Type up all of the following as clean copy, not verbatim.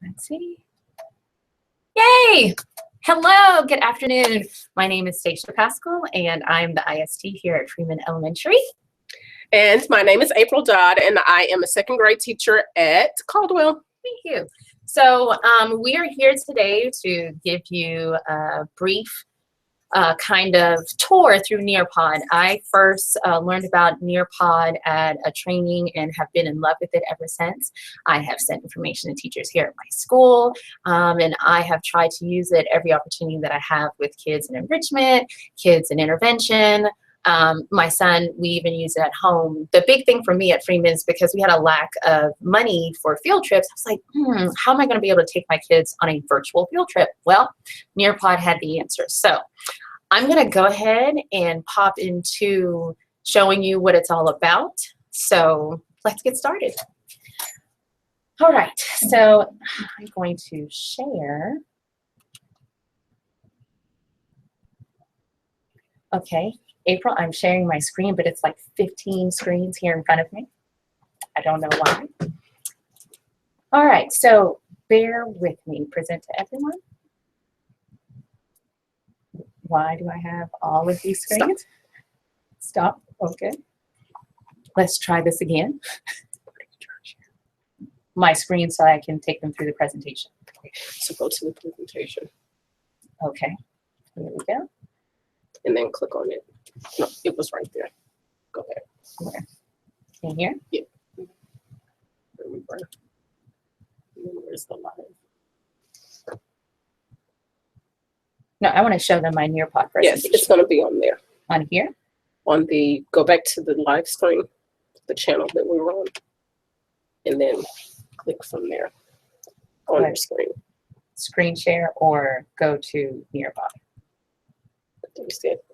Let's see. Yay! Hello, good afternoon. My name is Stacia Pascal, and I'm the IST here at Freeman Elementary. And my name is April Dodd, and I am a second grade teacher at Caldwell. Thank you. So we are here today to give you a brief kind of tour through Nearpod. I first learned about Nearpod at a training and have been in love with it ever since. I have sent information to teachers here at my school, and I have tried to use it every opportunity that I have with kids in enrichment, kids in intervention. My son, we even use it at home. The big thing for me at Freeman is because we had a lack of money for field trips. I was like, how am I going to be able to take my kids on a virtual field trip? Well, Nearpod had the answer. So I'm going to go ahead and pop into showing you what it's all about. So let's get started. All right, so I'm going to share. Okay, April, I'm sharing my screen, but it's like 15 screens here in front of me. I don't know why. All right, so bear with me. Present to everyone. Why do I have all of these screens? Stop. Okay. Let's try this again. My screen so I can take them through the presentation. So go to the presentation. Okay. Here we go. And then click on it. No, it was right there. Go ahead. Where? In here? Yeah. There we were. Where's the live? No, I want to show them my Nearpod presentation. Yes, it's going to be on there. On here? On the, go back to the live screen, the channel that we were on, and then click from there on your screen. Screen share or go to Nearpod? You see it?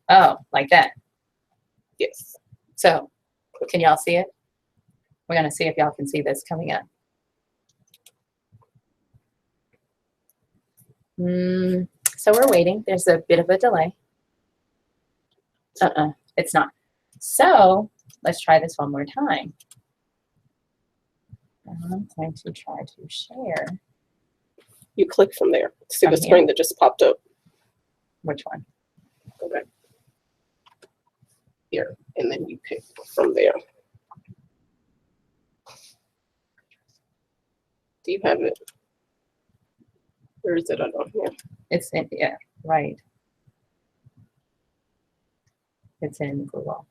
Oh, like that? Yes. So, can y'all see it? We're going to see if y'all can see this coming up. So we're waiting. There's a bit of a delay. It's not. So let's try this one more time. I'm going to try to share. You click from there. See From the screen that just popped up. Which one? Go back. Here. And then you pick from there. Do you have it? Where is it? I don't know. It's in, yeah, right. It's in Google.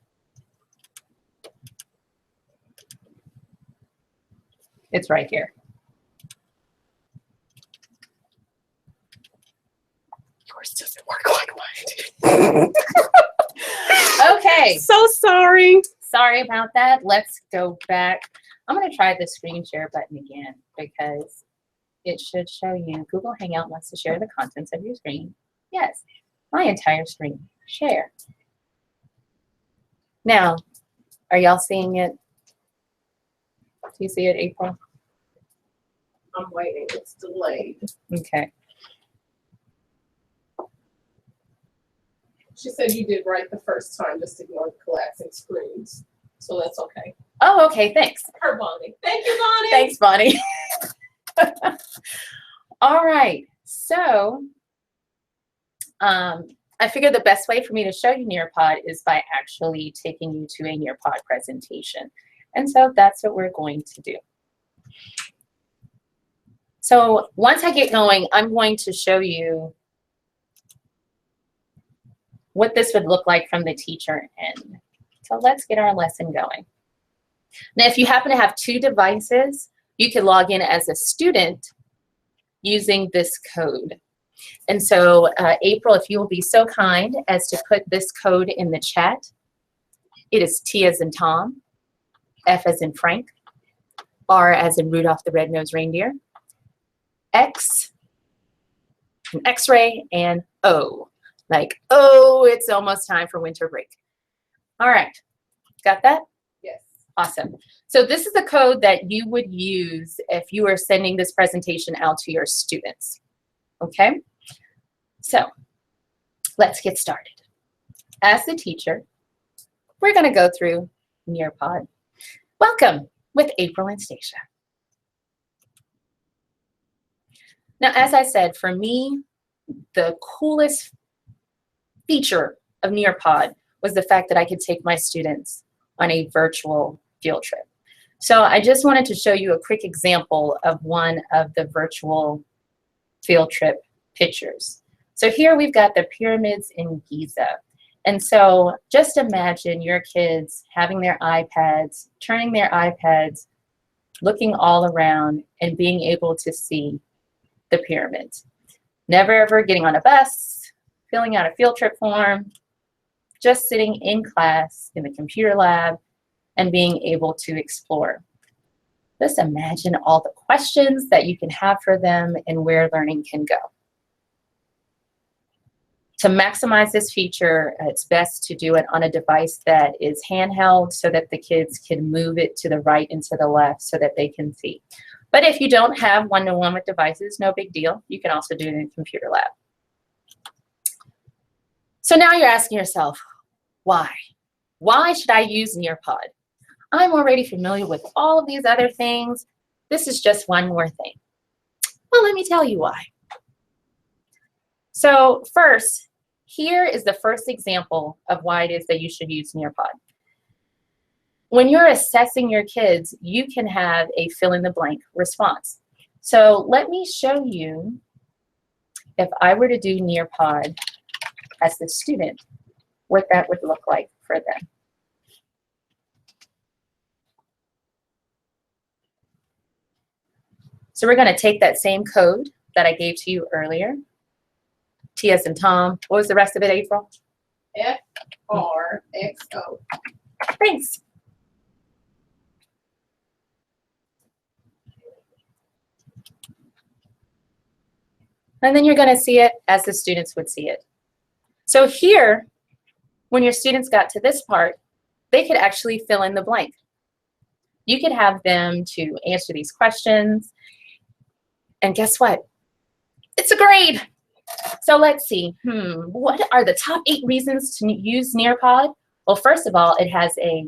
It's right here. Yours doesn't work like mine. Okay. So sorry. Sorry about that. Let's go back. I'm going to try the screen share button again because it should show you Google Hangout wants to share the contents of your screen. Yes, my entire screen. Share. Now, are y'all seeing it? Do you see it, April? I'm waiting. It's delayed. Okay. She said you did right the first time. Just ignore the collapsing screens. So that's okay. Oh, okay. Thanks. Her Bonnie. Thank you, Bonnie. Thanks, Bonnie. All right. So I figured the best way for me to show you Nearpod is by actually taking you to a Nearpod presentation. And so that's what we're going to do. So once I get going, I'm going to show you what this would look like from the teacher end. So let's get our lesson going. Now, if you happen to have two devices, you can log in as a student using this code. And so, April, if you will be so kind as to put this code in the chat. It is T as in Tom, F as in Frank, R as in Rudolph the Red-Nosed Reindeer, X, an X-ray, and O. Like, oh, it's almost time for winter break. All right, got that? Yes. Awesome. So this is the code that you would use if you are sending this presentation out to your students. Okay? So let's get started. As the teacher, we're going to go through Nearpod. Welcome with April and Stacia. Now, as I said, for me, the coolest feature of Nearpod was the fact that I could take my students on a virtual field trip. So I just wanted to show you a quick example of one of the virtual field trip pictures. So here we've got the pyramids in Giza. And so just imagine your kids having their iPads, turning their iPads, looking all around and being able to see the pyramids. Never ever getting on a bus, filling out a field trip form, just sitting in class in the computer lab and being able to explore. Just imagine all the questions that you can have for them and where learning can go. To maximize this feature, it's best to do it on a device that is handheld so that the kids can move it to the right and to the left so that they can see. But if you don't have one-to-one with devices, no big deal. You can also do it in a computer lab. So now you're asking yourself, why? Why should I use Nearpod? I'm already familiar with all of these other things. This is just one more thing. Well, let me tell you why. So first, here is the first example of why it is that you should use Nearpod. When you're assessing your kids, you can have a fill-in-the-blank response. So let me show you if I were to do Nearpod as the student, what that would look like for them. So we're going to take that same code that I gave to you earlier. T as in Tom. What was the rest of it, April? FRXO. Thanks. And then you're going to see it as the students would see it. So here, when your students got to this part, they could actually fill in the blank. You could have them to answer these questions. And guess what? It's a grade. So let's see, what are the top 8 reasons to use Nearpod? Well, first of all, it has a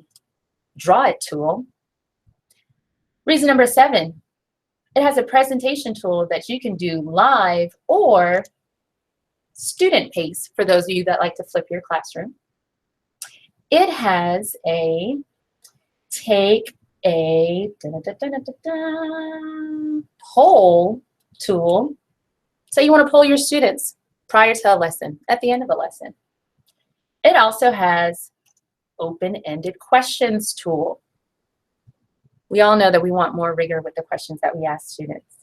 draw it tool. Reason number 7, it has a presentation tool that you can do live or student pace for those of you that like to flip your classroom. It has a take a poll tool. So you want to poll your students prior to a lesson, at the end of a lesson. It also has open-ended questions tool. We all know that we want more rigor with the questions that we ask students.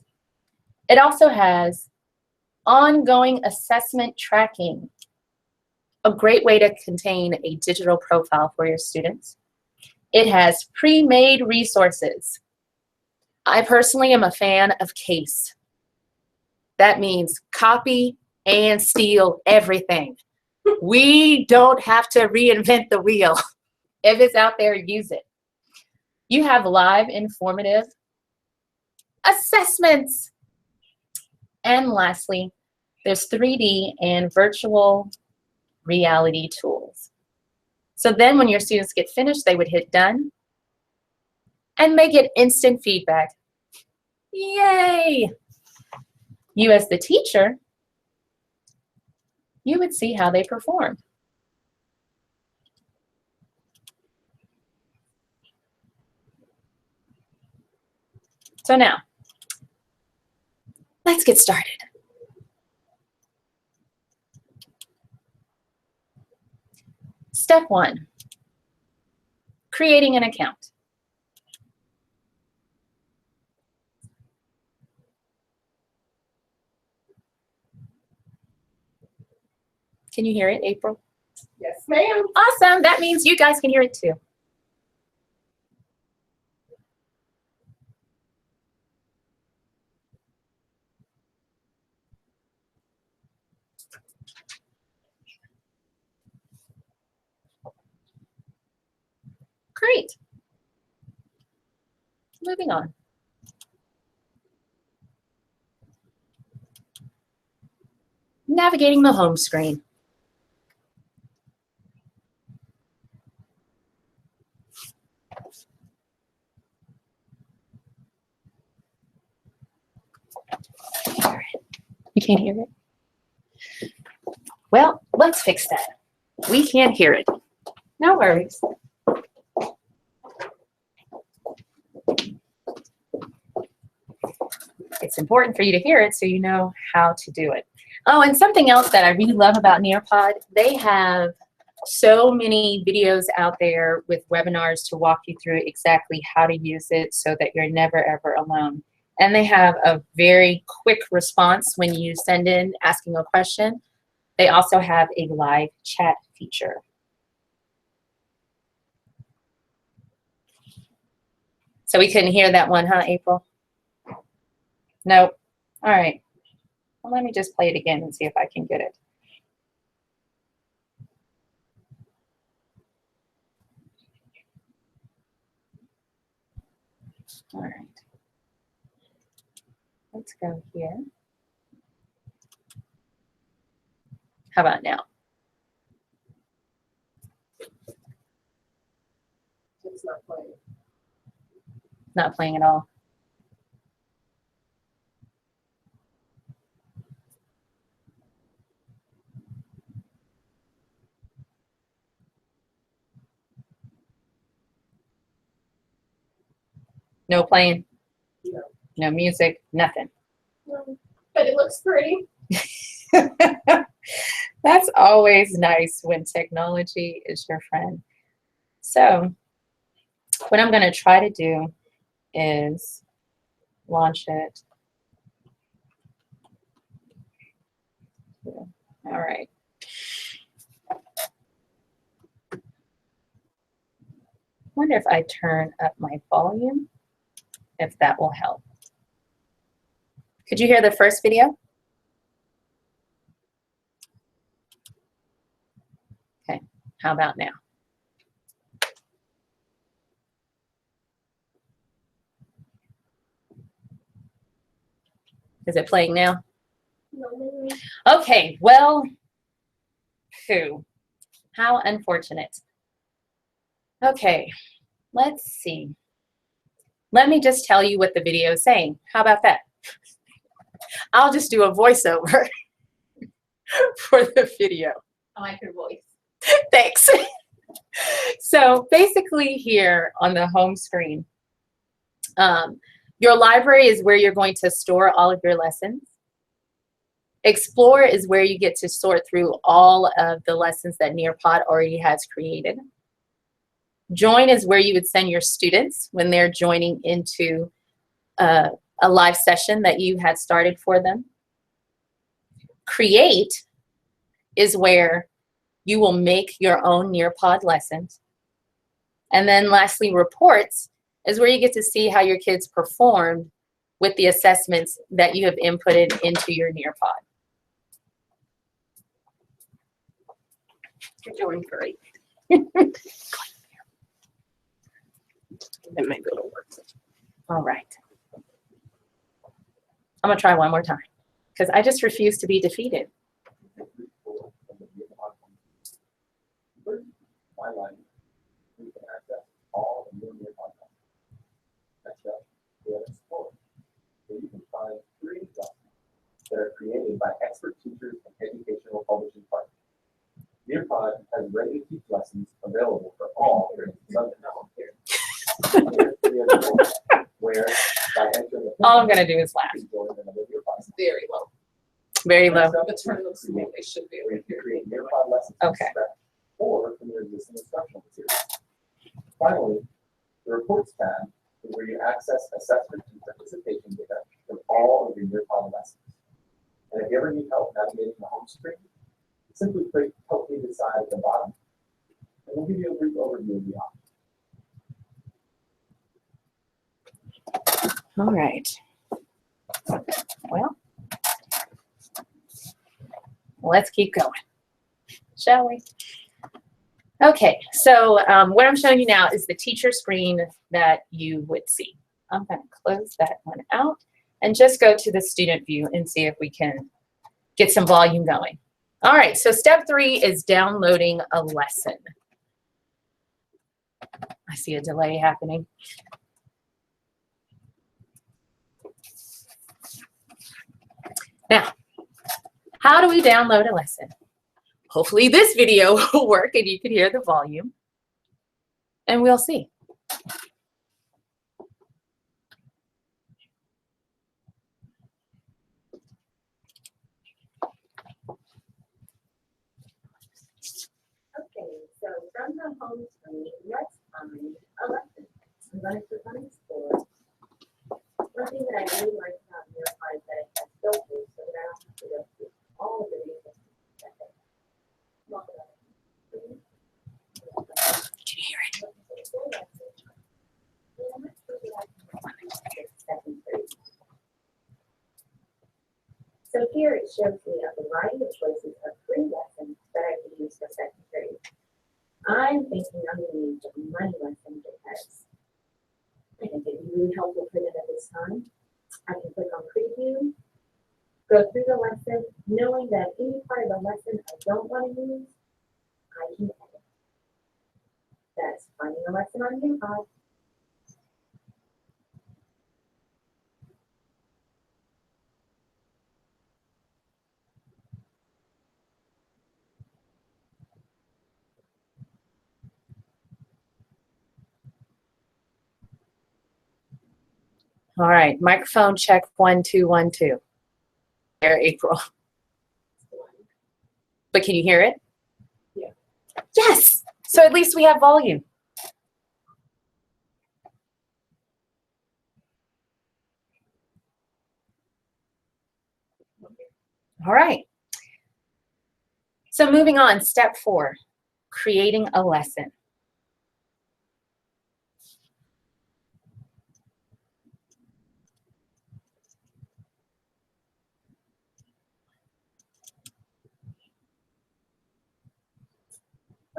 It also has ongoing assessment tracking, a great way to contain a digital profile for your students. It has pre-made resources. I personally am a fan of CASE. That means copy and steal everything. We don't have to reinvent the wheel. If it's out there, use it. You have live informative assessments. And lastly, there's 3D and virtual reality tools. So then when your students get finished, they would hit done and they get instant feedback. Yay! You as the teacher, you would see how they perform. So now, let's get started. Step 1, creating an account. Can you hear it, April? Yes, ma'am. Awesome. That means you guys can hear it too. Great. Moving on. Navigating the home screen. All right. can't hear it? Well, let's fix that. We can't hear it. No worries. It's important for you to hear it so you know how to do it. Oh, and something else that I really love about Nearpod, they have so many videos out there with webinars to walk you through exactly how to use it so that you're never ever alone. And they have a very quick response when you send in asking a question. They also have a live chat feature. So we couldn't hear that one, huh, April? Nope. All right. Well, let me just play it again and see if I can get it. All right. Let's go here. How about now? It's not playing. Not playing at all. No playing? No. No music? Nothing? No. But it looks pretty. That's always nice when technology is your friend. So what I'm going to try to do is launch it. All right. Wonder if I turn up my volume, if that will help. Could you hear the first video? Okay, how about now? Is it playing now? No. Okay, well, phew, how unfortunate. Okay, let's see. Let me just tell you what the video is saying. How about that? I'll just do a voiceover for the video. I like your voice. Thanks. So basically here on the home screen, your library is where you're going to store all of your lessons. Explore is where you get to sort through all of the lessons that Nearpod already has created. Join is where you would send your students when they're joining into a live session that you had started for them. Create is where you will make your own Nearpod lessons. And then lastly, reports is where you get to see how your kids performed with the assessments that you have inputted into your Nearpod. You're doing great. That might be a little work. All right. I'm gonna try one more time because I just refuse to be defeated. My life, you can access all of your Nearpod content. Next up, we have Explore, where you can find free lessons that are created by expert teachers and educational publishing partners. Nearpod has ready-to-teach lessons available for all grades subject matter. Where by entering the All I'm gonna do is laugh. Very low. Very low. But turn looks the way they should be. Where you can create Nearpod lessons Okay. from scratch or from your existing instructional materials. Finally, the Reports tab is where you access assessment and participation data from all of your Nearpod lessons. And if you ever need help navigating the home screen, simply click Help Me Decide at the bottom, and we'll give you a brief overview of the options. All right. Well, let's keep going, shall we? Okay, so what I'm showing you now is the teacher screen that you would see. I'm going to close that one out and just go to the student view and see if we can get some volume going. All right, so step 3 is downloading a lesson. I see a delay happening. Now, How do we download a lesson? Hopefully this video will work and you can hear the volume. And we'll see. Okay, so from the home screen, let's find a lesson. I'm going to click on Explore. One thing that I really like about Nearpod is that it has filters so that I don't have to go through all of the resources that they have. Can you hear it? So here it shows me a variety of choices of free lessons that I can use for second grade. I'm thinking I'm going to use a money lesson because I think it'd be really helpful for them at this time. I can click on preview, go through the lesson, knowing that any part of the lesson I don't want to use, I can edit. That's finding a lesson on Nearpod. All right, microphone check 1 2 1 2. There, April. But can you hear it? Yeah. Yes. So at least we have volume. All right. So moving on, step 4, creating a lesson.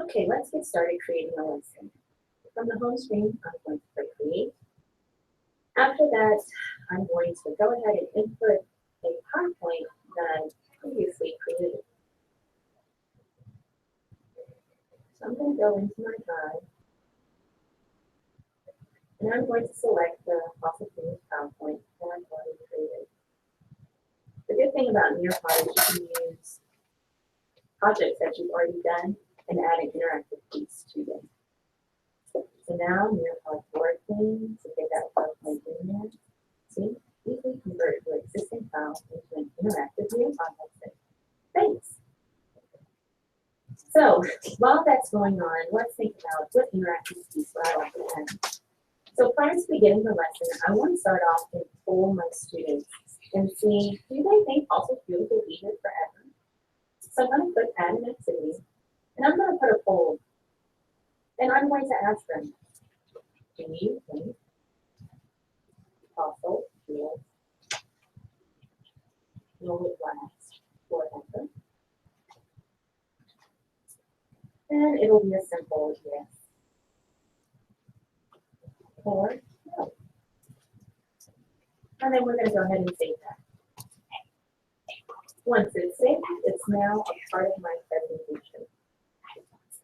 Okay, let's get started creating a lesson. From the home screen, I'm going to click Create. After that, I'm going to go ahead and input a PowerPoint that I previously created. So I'm going to go into my drive, and I'm going to select the fossil fuels PowerPoint that I've already created. The good thing about Nearpod is you can use projects that you've already done and add an interactive piece to them. So now Nearpod's working to get that PowerPoint in there. See, easily convert your existing file into an interactive Nearpod lesson. Thanks. So while that's going on, let's think about what interactive piece would I like to add. So prior to beginning the lesson, I want to start off and poll my students and see, do they think fossil fuels will be here forever? So I'm going to click Add an Activity, and I'm going to put a poll. And I'm going to ask them, do you think fossil fuels will last forever? And it'll be a simple yes or no. And then we're going to go ahead and save that. Once it's saved, it's now a part of my presentation.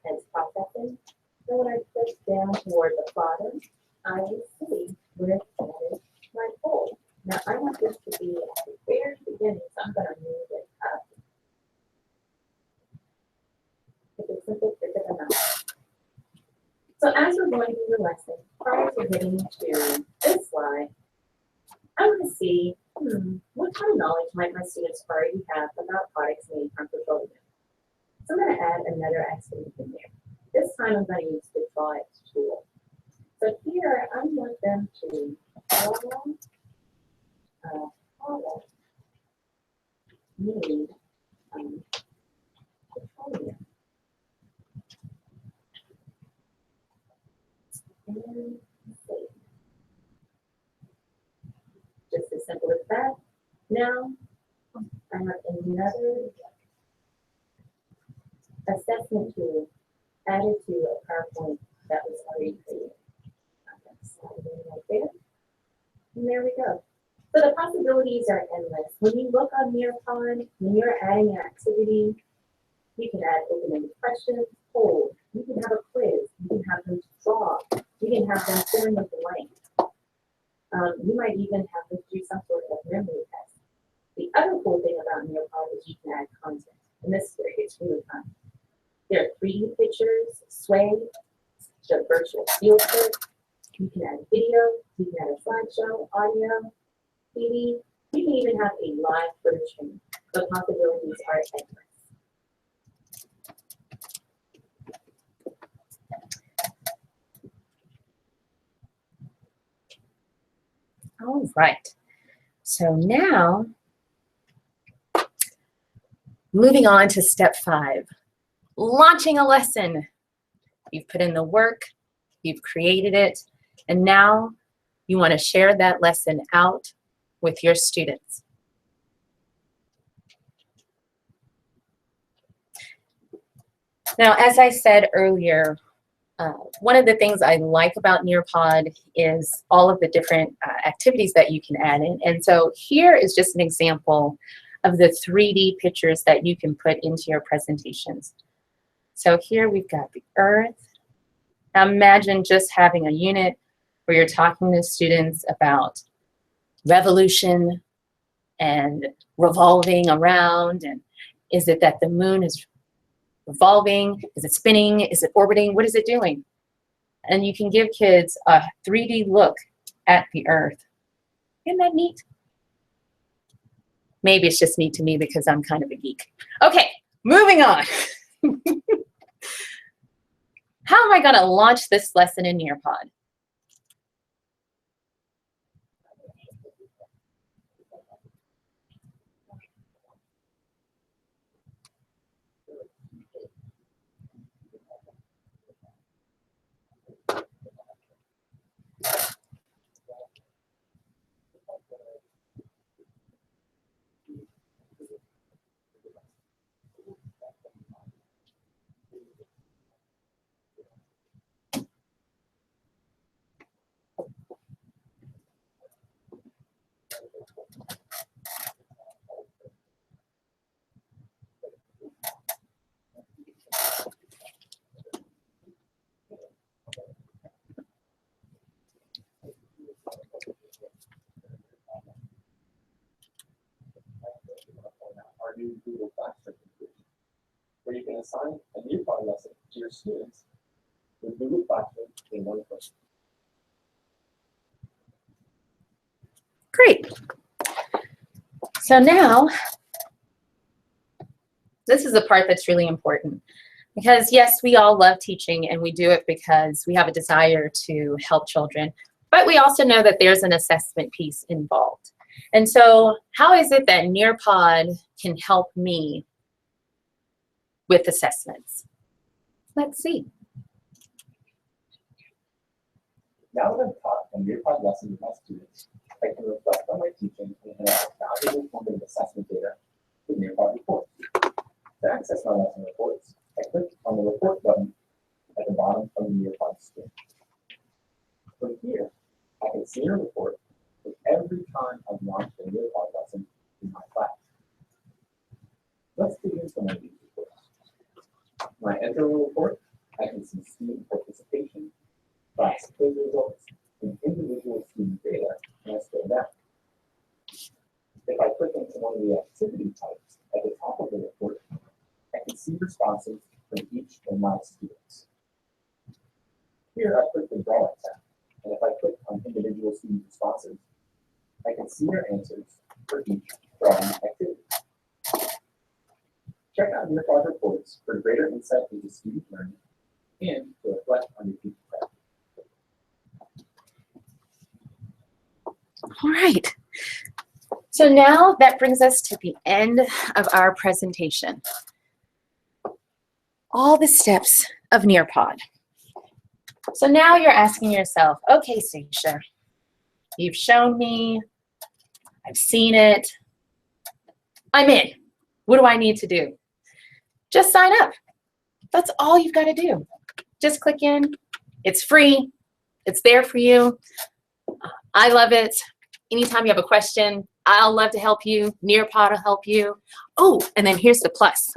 It's processing. So when I click down toward the bottom, I will see where it's added my poll. Now I want this to be at the very beginning, so I'm going to move it up. It's a simple click of the mouse. So as we're going through the lesson, prior to getting to this slide, I want to see, what kind of knowledge might my students already have about products made from petroleum? So I'm going to add another activity in there. This time I'm going to use the Draw It tool. So here I want them to draw product made from petroleum. And save. Just as simple as that. Now I have another assessment tool added to a PowerPoint that was already created. I'm going to slide it in right there. And there we go. So the possibilities are endless. When you look on Nearpod, when you're adding an activity, you can add open-ended questions, polls. You can have a quiz. You can have them draw. You can have them fill in the blank. You might even have them do some sort of memory test. The other cool thing about Nearpod is you can add And this is where it gets really fun. There are 3D pictures, sway, show virtual field trip. You can add video, you can add a slideshow, audio, TV. You can even have a live footage stream. The possibilities are endless. All right. So now, moving on to step 5, launching a lesson. You've put in the work, you've created it, and now you want to share that lesson out with your students. Now, as I said earlier, one of the things I like about Nearpod is all of the different activities that you can add in. And so here is just an example of the 3D pictures that you can put into your presentations. So here we've got the Earth. Now imagine just having a unit where you're talking to students about revolution and revolving around, and is it that the moon is revolving? Is it spinning? Is it orbiting? What is it doing? And you can give kids a 3D look at the Earth. Isn't that neat? Maybe it's just neat to me because I'm kind of a geek. Okay, moving on. How am I going to launch this lesson in Nearpod? Our new Google Classroom inclusion, where you can assign a Nearpod lesson to your students with Google Classroom in one place. Great. So now, this is the part that's really important. Because yes, we all love teaching and we do it because we have a desire to help children, but we also know that there's an assessment piece involved. And so how is it that Nearpod can help me with assessments? Let's see. Now that I've taught a Nearpod lesson with my students, I can reflect on my teaching and analyze valuable formative assessment data with Nearpod reports. To access my lesson reports, I click on the report button at the bottom of the Nearpod screen. From here, I can see a report with every time I've launched a Nearpod lesson in my class. Let's dig into some of these reports. When I enter a report, I can see student participation, class quiz results, and individual student data when I scroll down. If I click into one of the activity types at the top of the report, I can see responses from each of my students. Here I click the Drawing tab, and if I click on individual student responses, I can see their answers for each drawing activity. Check out Nearpod reports for greater insight into student learning and to reflect on your teaching practice. All right. So now that brings us to the end of our presentation. All the steps of Nearpod. So now you're asking yourself, okay, Seisha, you've shown me, I've seen it, I'm in. What do I need to do? Just sign up. That's all you've got to do. Just click in. It's free. It's there for you. I love it. Anytime you have a question, I'll love to help you. Nearpod will help you. Oh, and then here's the plus.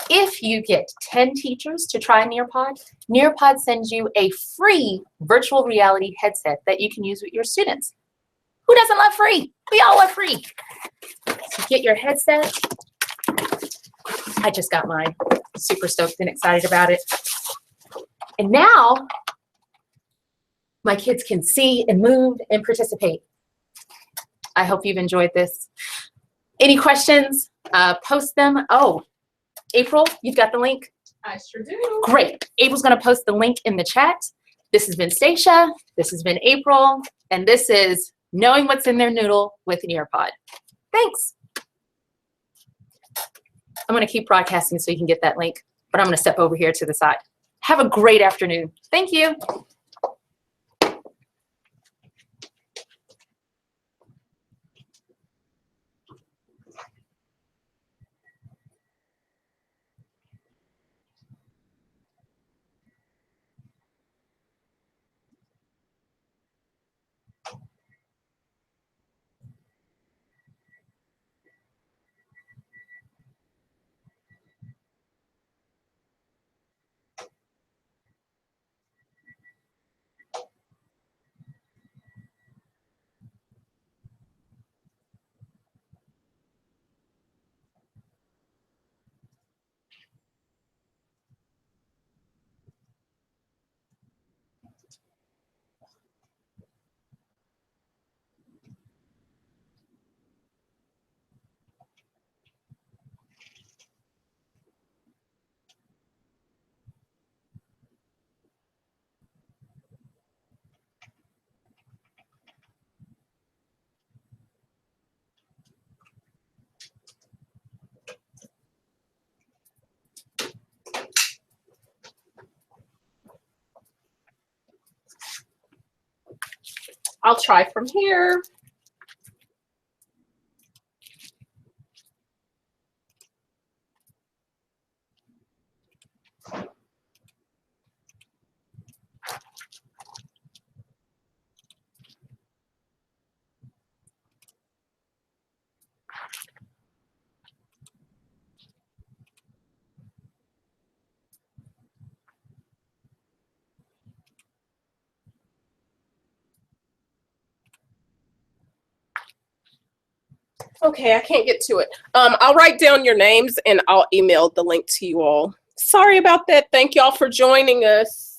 If you get 10 teachers to try Nearpod, Nearpod sends you a free virtual reality headset that you can use with your students. Who doesn't love free? We all love free. So get your headset. I just got mine. Super stoked and excited about it. And now my kids can see and move and participate. I hope you've enjoyed this. Any questions? Post them. Oh, April, you've got the link? I sure do. Great. April's going to post the link in the chat. This has been Stacia. This has been April. And this is Knowing What's in Their Noodle with Nearpod. Thanks. I'm going to keep broadcasting so you can get that link, but I'm going to step over here to the side. Have a great afternoon. Thank you. I'll try from here. Okay, I can't get to it. I'll write down your names and I'll email the link to you all. Sorry about that. Thank y'all for joining us.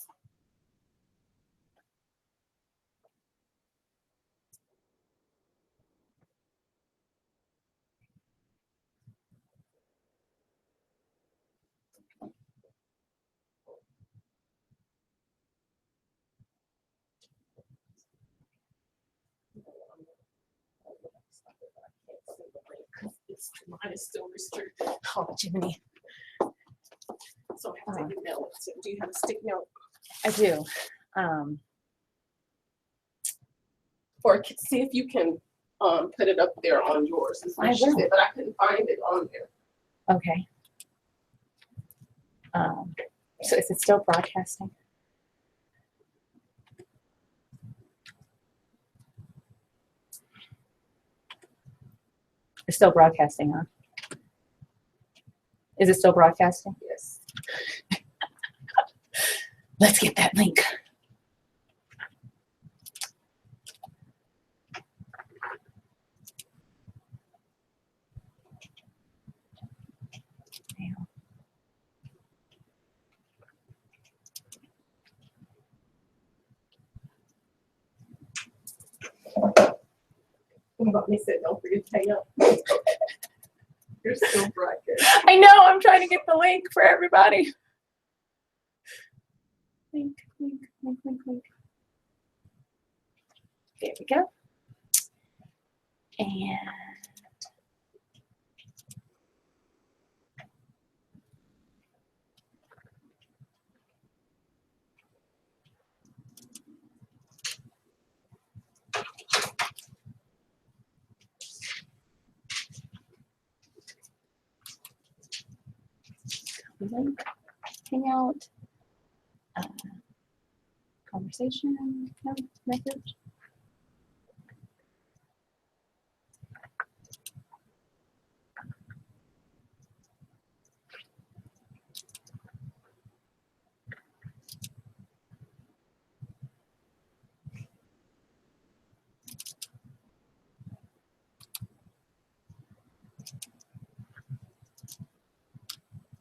Mine is still restricted. Oh, Jiminy. So I have to email it. So do you have a stick note? I do. Or see if you can put it up there on yours. Is what I she will. said, but I couldn't find it on there. Okay. So is it still broadcasting? It's still broadcasting, huh? Is it still broadcasting? Yes. Let's get that link. But me said, don't forget to hang up. You're still broadcasting. I know, I'm trying to get the link for everybody. Link, link, link, link, link. There we go. And link, hangout, conversation, no, message.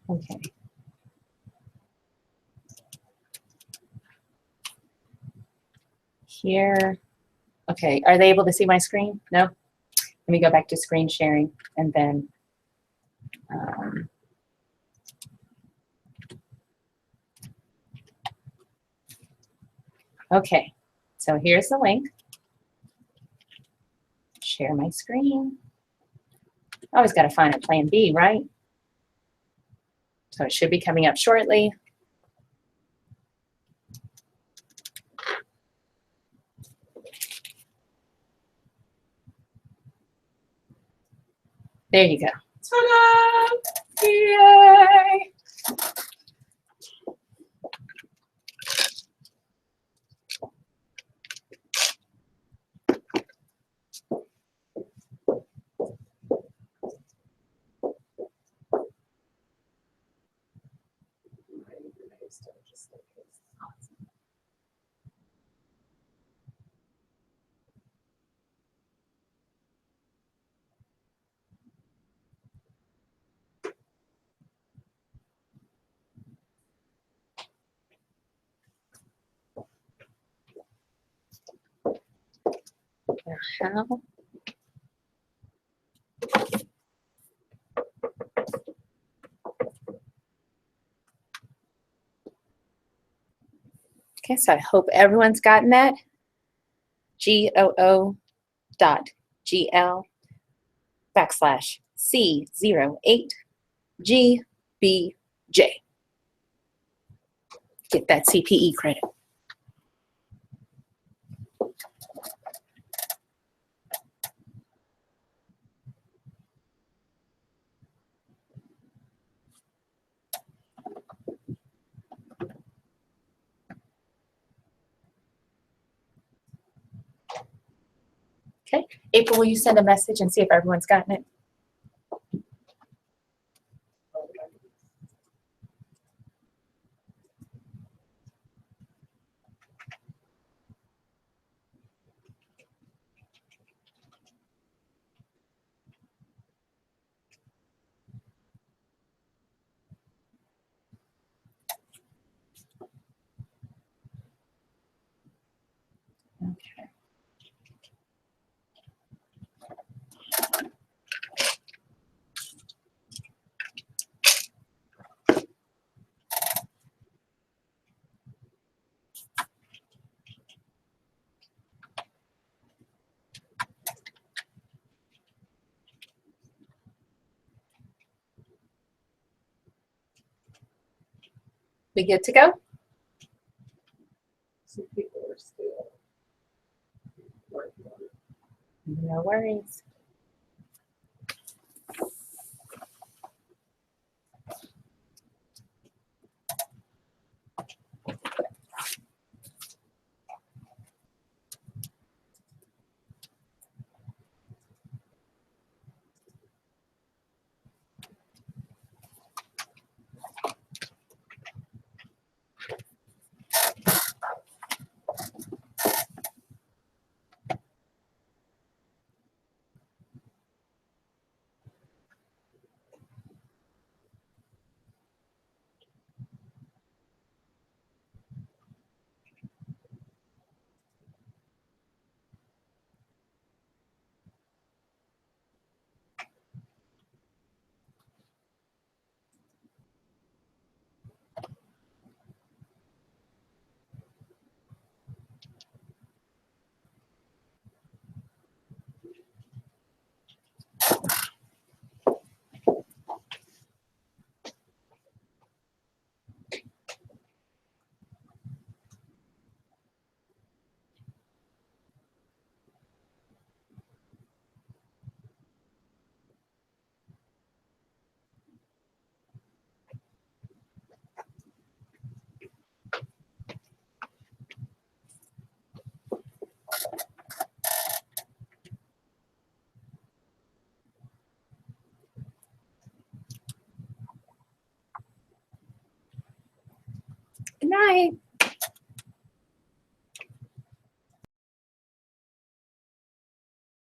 Okay. Here. Okay, are they able to see my screen? No? Let me go back to screen sharing and then okay, so here's the link. Share my screen. Always got to find a plan B, right? So it should be coming up shortly. There you go. Ta-da! Yay! How? Okay, so I hope everyone's gotten that. GOO.GL/C08GBJ. Get that CPE credit. Okay, April, will you send a message and see if everyone's gotten it? Okay. We good to go? Some people are still working on it. No worries. Good night.